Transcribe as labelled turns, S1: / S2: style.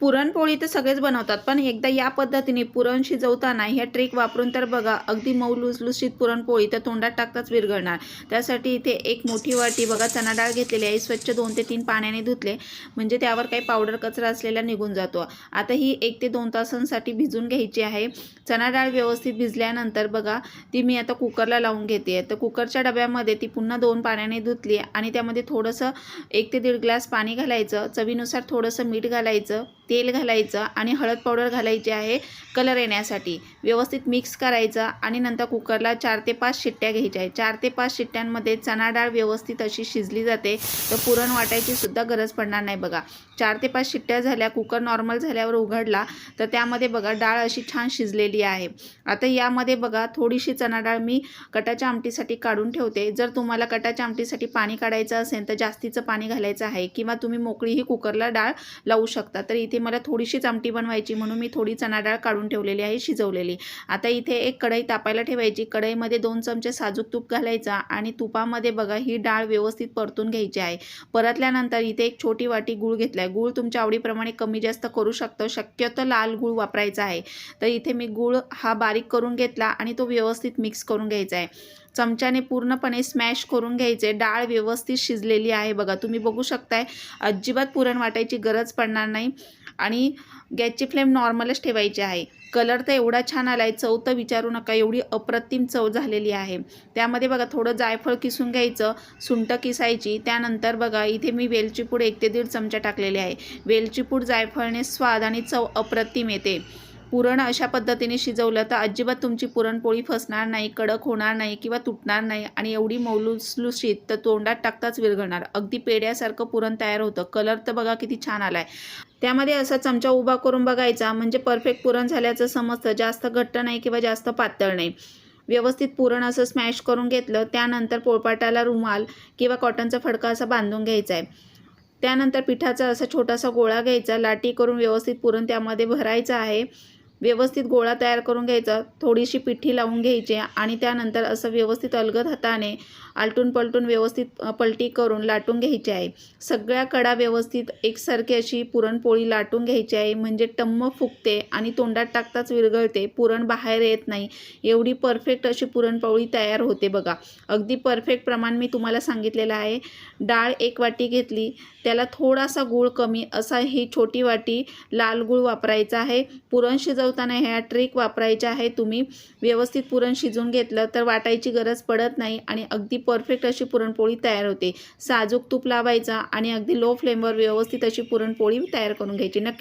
S1: पुरणपोळी तर सगळेच बनवतात, पण एकदा या पद्धतीने पुरण शिजवताना ह्या ट्रिक वापरून तर बघा, अगदी मऊ लुसलुशीत पुरणपोळी तर तोंडात टाकताच विरघळणार। त्यासाठी इथे एक मोठी वाटी बघा चणा डाळ घेतलेली आहे, स्वच्छ 2 ते 3 पाण्याने धुतले, म्हणजे त्यावर काही पावडर कचरा असलेला निघून जातो। आता ही 1 ते 2 तासांसाठी भिजून घ्यायची आहे। चणा डाळ व्यवस्थित भिजल्यानंतर बघा ती मी आता कुकरला लावून घेते। तर कुकरच्या डब्यामध्ये ती पुन्हा 2 पाण्याने धुतली आणि त्यामध्ये थोडंसं 1 ते 1.5 ग्लास पाणी घालायचं, चवीनुसार थोडंसं मीठ घालायचं, तेल घालायचं आणि हळद पावडर घालायची आहे कलर येण्यासाठी। व्यवस्थित मिक्स करायचं आणि नंतर कुकरला 4 ते 5 शिट्ट्या घ्यायच्या आहेत। 4 ते 5 शिट्ट्यांमध्ये चणा डाळ व्यवस्थित अशी शिजली जाते, तर पुरण वाटायची सुद्धा गरज पडणार नाही बघा। 4 ते 5 शिट्ट्या झाल्या, कुकर नॉर्मल झाल्यावर उघडला तर त्यामध्ये बघा डाळ अशी छान शिजलेली आहे। आता यामध्ये बघा थोडीशी चणा डाळ मी कटाच्या आमटीसाठी काढून ठेवते। जर तुम्हाला कटाच्या आमटीसाठी पाणी काढायचं असेल तर जास्तीचं पाणी घालायचं आहे, किंवा तुम्ही मोकळीही कुकरला डाळ लावू शकता। तर इथे मला थोडीशीच आमटी बनवायची म्हणून मी थोडी चणा डाळ काढून ठेवलेली आहे शिजवलेली। आता इथे एक कढई तापायला ठेवायची, कढईमध्ये 2 चमचे साजूक तूप घालायचा आणि तुपामध्ये बघा ही डाळ व्यवस्थित परतून घ्यायची आहे। परतल्यानंतर इथे एक छोटी वाटी गूळ घेतलाय, गूळ तुमच्या आवडीप्रमाणे कमी जास्त करू शकता, शक्यतो लाल गूळ वापरायचा आहे। तर इथे मी गूळ हा बारीक करून घेतला आणि तो व्यवस्थित मिक्स करून घ्यायचा आहे। चमच्याने पूर्णपणे स्मॅश करून घ्यायचे। डाळ व्यवस्थित शिजलेली आहे बघा, तुम्ही बघू शकताय, अजिबात पुरण वाटायची गरज पडणार नाही आणि गॅसची फ्लेम नॉर्मलच ठेवायची आहे। कलर तर एवढा छान आलाय, चव तर विचारू नका, एवढी अप्रतिम चव झालेली आहे। त्यामध्ये बघा थोडं जायफळ किसून घ्यायचं, सुंठ किसायची, त्यानंतर बघा इथे मी वेलची पूड 1 ते 1.5 चमचा टाकलेली आहे। वेलची पूड जायफळने स्वाद आणि चव अप्रतिम येते। पुरण अशा पद्धतीने शिजवलं तर अजिबात तुमची पुरणपोळी फसणार नाही, कडक होणार नाही किंवा तुटणार नाही आणि एवढी मऊ लुसलुशीत तर तोंडात टाकताच विरघळणार, अगदी पेढ्यासारखं पुरण तयार होतं। कलर तर बघा किती छान आलाय। त्यामध्ये असा चमचा उभा करून बघायचा, म्हणजे परफेक्ट पुरण झाल्याचं समजतं, जास्त घट्ट नाही किंवा जास्त पातळ नाही। व्यवस्थित पुरण असं स्मॅश करून घेतलं, त्यानंतर पोळपाटाला रुमाल किंवा कॉटनचा फडका असा बांधून घ्यायचा आहे। त्यानंतर पिठाचा असा छोटासा गोळा घ्यायचा, लाटी करून व्यवस्थित पुरण त्यामध्ये भरायचं आहे। व्यवस्थित गोळा तयार करून घ्यायचा, थोडीशी पिठी लावून घ्यायची आणि त्यानंतर असं व्यवस्थित अलगद हाताने आलटून पलटून व्यवस्थित पलटी करून लाटून घ्यायची आहे। सगळ्या कडा व्यवस्थित एकसारखी अशी पुरणपोळी लाटून घ्यायची आहे, म्हणजे टम्म फुगते आणि तोंडात टाकताच विरघळते, पुरण बाहेर येत नाही, एवढी परफेक्ट अशी पुरणपोळी तयार होते बघा। अगदी परफेक्ट प्रमाण मी तुम्हाला सांगितलेलं आहे। डाळ 1 वाटी घेतली, त्याला थोडासा गूळ कमी असा ही छोटी वाटी लाल गूळ वापरायचा आहे। पुरण शिजवताना ह्या ट्रिक वापरायच्या आहे। तुम्ही व्यवस्थित पुरण शिजून घेतलं तर वाटायची गरज पडत नाही आणि अगदी परफेक्ट अशी पुरणपोळी तयार होते। साजूक तूप लावायचा आणि अगदी लो फ्लेमवर व्यवस्थित अशी पुरणपोळी तयार करून घ्यायची। नक्की